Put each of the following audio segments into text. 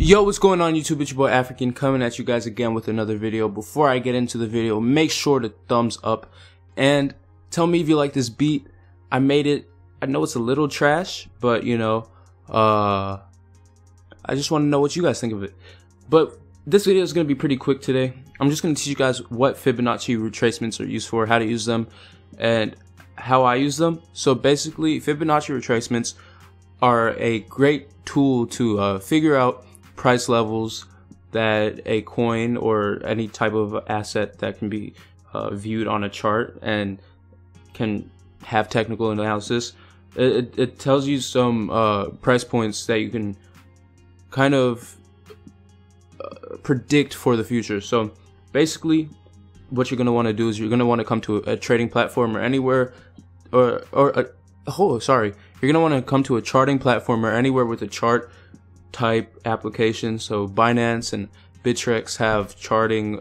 Yo, what's going on YouTube? It's your boy African coming at you guys again with another video. Before I get into the video, make sure to thumbs up and tell me if you like this beat. I made it. I know it's a little trash, but you know, I just want to know what you guys think of it. But this video is going to be pretty quick today. I'm just going to teach you guys what Fibonacci retracements are used for, how to use them, and how I use them. So basically, Fibonacci retracements are a great tool to figure out price levels that a coin or any type of asset that can be viewed on a chart and can have technical analysis. It tells you some price points that you can kind of predict for the future. So basically what you're going to want to do is you're going to want to come to a trading platform or anywhere you're going to want to come to a charting platform or anywhere with a chart type application. So Binance and Bittrex have charting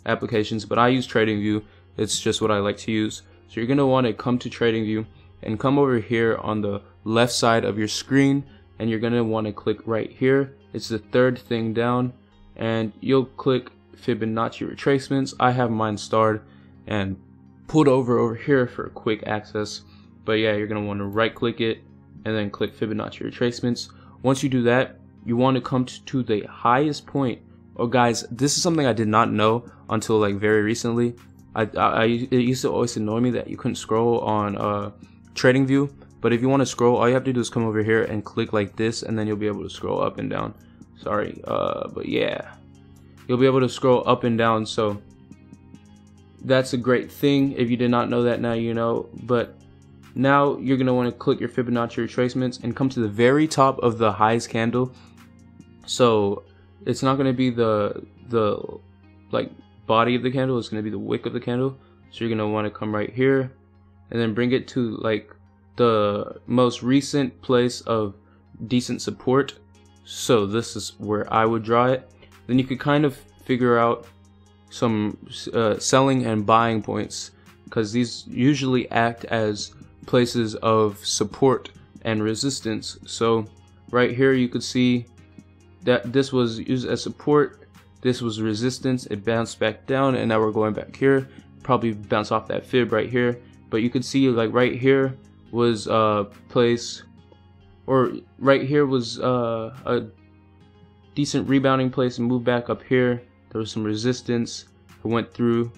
applications, but I use TradingView. It's just what I like to use. So you're going to want to come to TradingView and come over here on the left side of your screen, and you're going to want to click right here. It's the third thing down, and you'll click Fibonacci retracements. I have mine starred and pulled over here for quick access. But yeah, you're going to want to right click it and then click Fibonacci retracements. Once you do that, you want to come to the highest point. Oh guys, this is something I did not know until like very recently. It used to always annoy me that you couldn't scroll on TradingView, but if you want to scroll, all you have to do is come over here and click like this, and then you'll be able to scroll up and down. But yeah, you'll be able to scroll up and down. So that's a great thing. If you did not know that, now you know. But now you're going to want to click your Fibonacci retracements and come to the very top of the highest candle. So it's not going to be the like body of the candle, it's going to be the wick of the candle. So you're going to want to come right here and then bring it to like the most recent place of decent support. So this is where I would draw it. Then you could kind of figure out some selling and buying points, because these usually act as places of support and resistance. So right here you could see that this was used as support, this was resistance, it bounced back down, and now we're going back here, probably bounce off that fib right here. But you could see like right here was a place, or right here was a decent rebounding place, and moved back up here. There was some resistance, it went through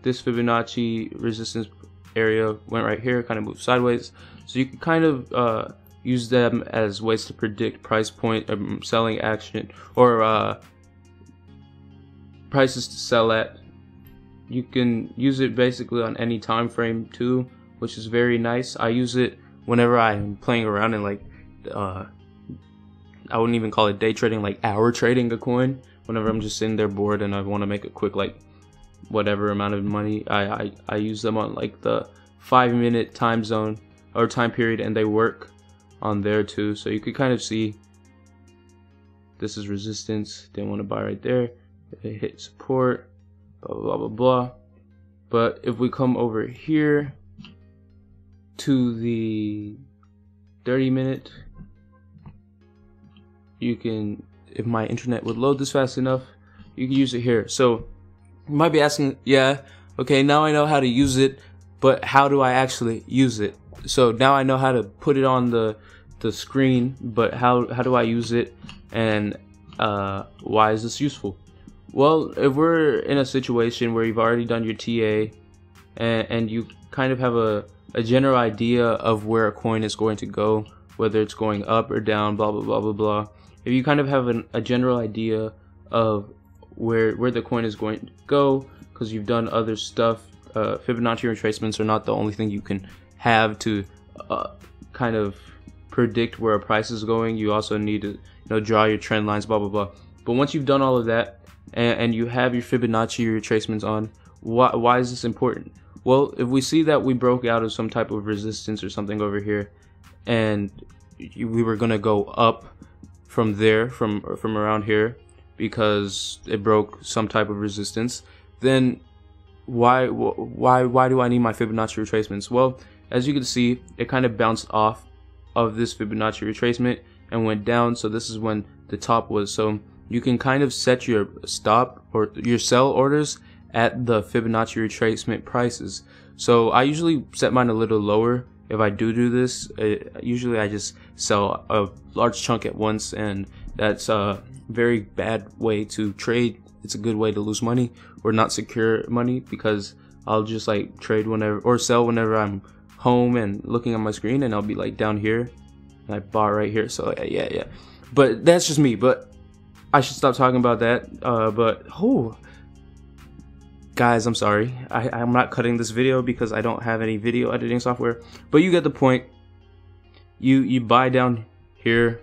this Fibonacci resistance area, went right here, kind of moved sideways. So you can kind of use them as ways to predict price point, selling action, or prices to sell at. You can use it basically on any time frame too, which is very nice. I use it whenever I'm playing around and like I wouldn't even call it day trading, like hour trading a coin. Whenever I'm just sitting there bored and I want to make a quick like whatever amount of money, I use them on like the 5-minute time zone or time period, and they work on there too. So you could kind of see this is resistance, didn't want to buy right there, it hit support, blah blah blah blah. But if we come over here to the 30-minute, you can, if my internet would load this fast enough, you can use it here. So you might be asking, yeah, okay, now I know how to use it, but how do I actually use it? So now I know how to put it on the screen, but how do I use it, and why is this useful? Well, if we're in a situation where you've already done your TA and you kind of have a general idea of where a coin is going to go, whether it's going up or down, blah blah blah blah blah. If you kind of have a general idea of where the coin is going to go, because you've done other stuff, Fibonacci retracements are not the only thing you can have to kind of predict where a price is going. You also need to draw your trend lines, blah blah blah. But once you've done all of that and you have your Fibonacci retracements on, why is this important? Well, if we see that we broke out of some type of resistance or something over here, and we were gonna go up from there, from around here, because it broke some type of resistance, then why do I need my Fibonacci retracements? Well, as you can see, it kind of bounced off of this Fibonacci retracement and went down. So this is when the top was. So you can kind of set your stop or your sell orders at the Fibonacci retracement prices. So I usually set mine a little lower. If I do this, usually I just sell a large chunk at once, and that's a very bad way to trade. It's a good way to lose money or not secure money, because I'll just like trade whenever or sell whenever I'm home and looking at my screen, and I'll be like down here and I bought right here. So yeah, but that's just me. But I should stop talking about that. But guys, I'm sorry, I'm not cutting this video because I don't have any video editing software, but you get the point. You buy down here,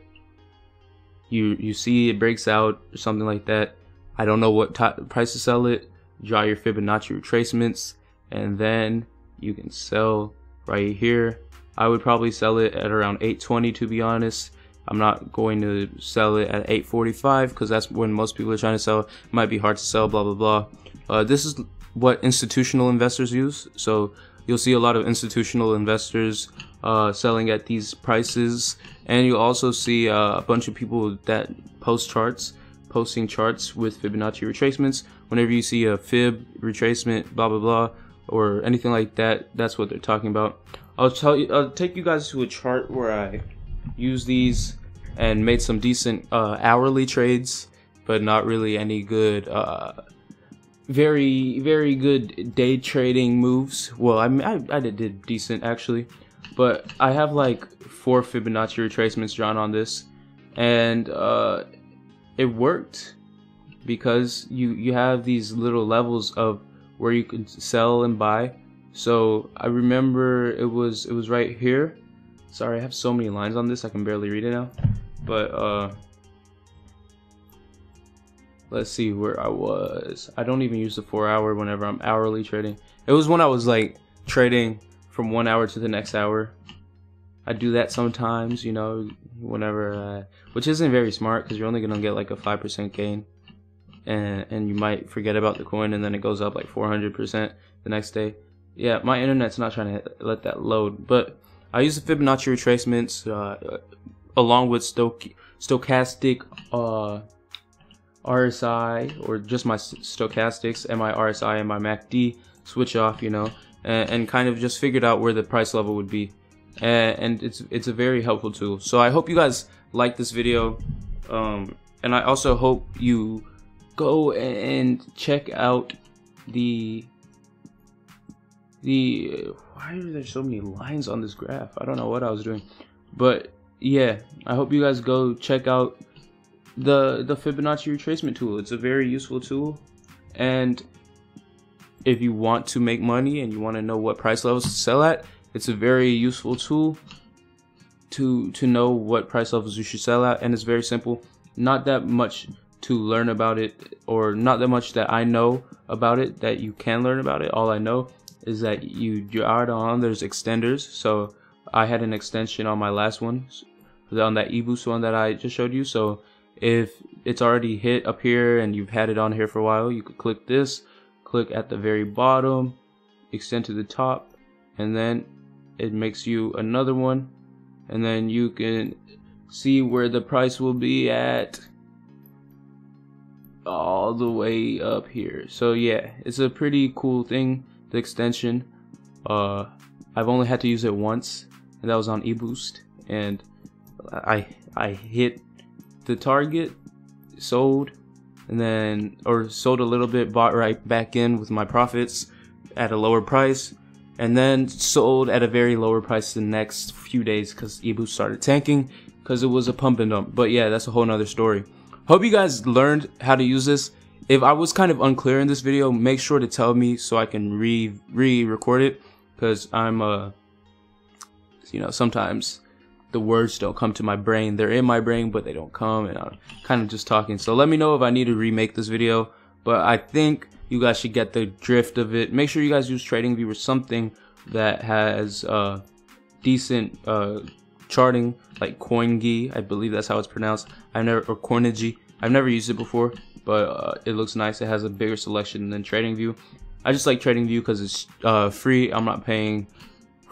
you see it breaks out or something like that. I don't know what price to sell it. Draw your Fibonacci retracements, and then you can sell right here. I would probably sell it at around 820, to be honest. I'm not going to sell it at 845 because that's when most people are trying to sell. It might be hard to sell, blah blah blah. This is what institutional investors use. So you'll see a lot of institutional investors selling at these prices, and you'll also see a bunch of people that posting charts with Fibonacci retracements. Whenever you see a fib retracement, blah blah blah, or anything like that, that's what they're talking about. I'll take you guys to a chart where I use these and made some decent hourly trades, but not really any good very good day trading moves. Well, I did decent actually, but I have like 4 Fibonacci retracements drawn on this, and it worked because you have these little levels of where you can sell and buy. So I remember it was right here. Sorry, I have so many lines on this I can barely read it now. But let's see where I was. I don't even use the 4 hour whenever I'm hourly trading. It was when I was like trading from 1 hour to the next hour. I do that sometimes, you know, whenever, which isn't very smart because you're only gonna get like a 5% gain, and you might forget about the coin, and then it goes up like 400% the next day. Yeah, my internet's not trying to let that load, but I use the Fibonacci retracements along with stochastic RSI, or just my stochastics and my RSI and my MACD switch off, you know, and kind of just figured out where the price level would be, and it's a very helpful tool. So I hope you guys like this video, and I also hope you go and check out the why are there so many lines on this graph? I don't know what I was doing, but yeah, I hope you guys go check out the Fibonacci retracement tool. It's a very useful tool, and if you want to make money and you want to know what price levels to sell at, it's a very useful tool to know what price levels you should sell at. And it's very simple. Not that much to learn about it, or not that much that I know about it that you can learn about it. All I know is that you add on, there's extenders. So I had an extension on my last one, on that eBoost one that I just showed you. So if it's already hit up here and you've had it on here for a while, you could click this, click at the very bottom, extend to the top, and then it makes you another one, and then you can see where the price will be at all the way up here. So yeah, it's a pretty cool thing, the extension. I've only had to use it once, and that was on eBoost, and I hit the target, sold, and then sold a little bit, bought right back in with my profits at a lower price, and then sold at a very lower price the next few days because eBoost started tanking because it was a pump and dump. But yeah, that's a whole nother story. Hope you guys learned how to use this. If I was kind of unclear in this video, make sure to tell me so I can re-record it, because I'm you know, sometimes the words don't come to my brain. They're in my brain, but they don't come, and I'm kind of just talking. So let me know if I need to remake this video, but I think you guys should get the drift of it. Make sure you guys use TradingView or something that has decent charting, like CoinGee, I believe that's how it's pronounced. Or CoinGee. I've never used it before, but it looks nice. It has a bigger selection than TradingView. I just like TradingView because it's free. I'm not paying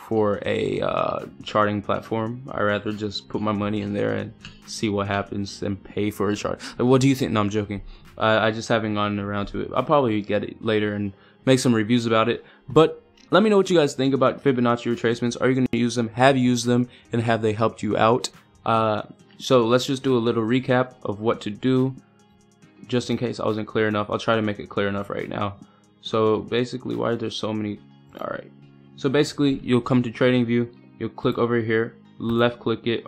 for a charting platform. I rather just put my money in there and see what happens than pay for a chart. Like, what do you think? No, I'm joking. I just haven't gotten around to it. I'll probably get it later and make some reviews about it. But let me know what you guys think about Fibonacci retracements. Are you going to use them? Have you used them? And have they helped you out? So let's just do a little recap of what to do, just in case I wasn't clear enough. I'll try to make it clear enough right now. So basically, why are there so many? All right. So basically, you'll come to Trading View. You'll click over here, right click it.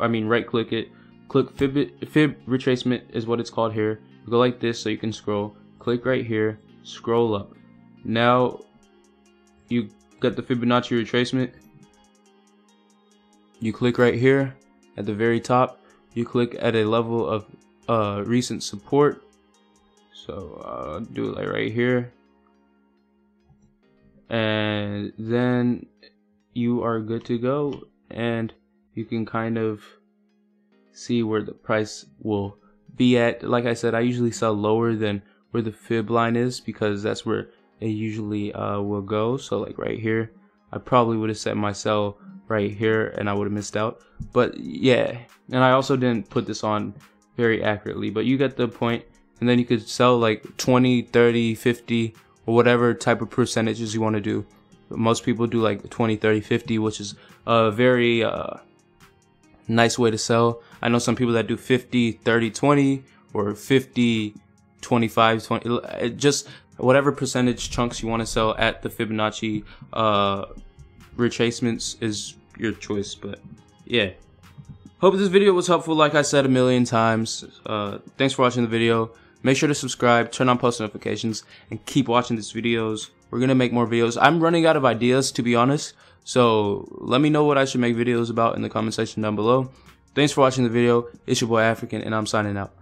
Click Fib retracement is what it's called here. You go like this so you can scroll. Click right here, scroll up. Now you got the Fibonacci retracement. You click right here at the very top. You click at a level of recent support. So do it like right here, and then you are good to go, and you can kind of see where the price will be at. Like I said, I usually sell lower than where the fib line is because that's where it usually will go. So like right here, I probably would have set my sell right here and I would have missed out. But yeah, and I also didn't put this on very accurately, but you get the point. And then you could sell like 20, 30, 50, or whatever type of percentages you want to do. But most people do like 20, 30, 50, which is a very nice way to sell. I know some people that do 50, 30, 20, or 50, 25, 20. Just whatever percentage chunks you want to sell at the Fibonacci retracements is your choice. But yeah, hope this video was helpful. Like I said a million times, thanks for watching the video. Make sure to subscribe, turn on post notifications, and keep watching these videos. We're going to make more videos. I'm running out of ideas, to be honest. So let me know what I should make videos about in the comment section down below. Thanks for watching the video. It's your boy African, and I'm signing out.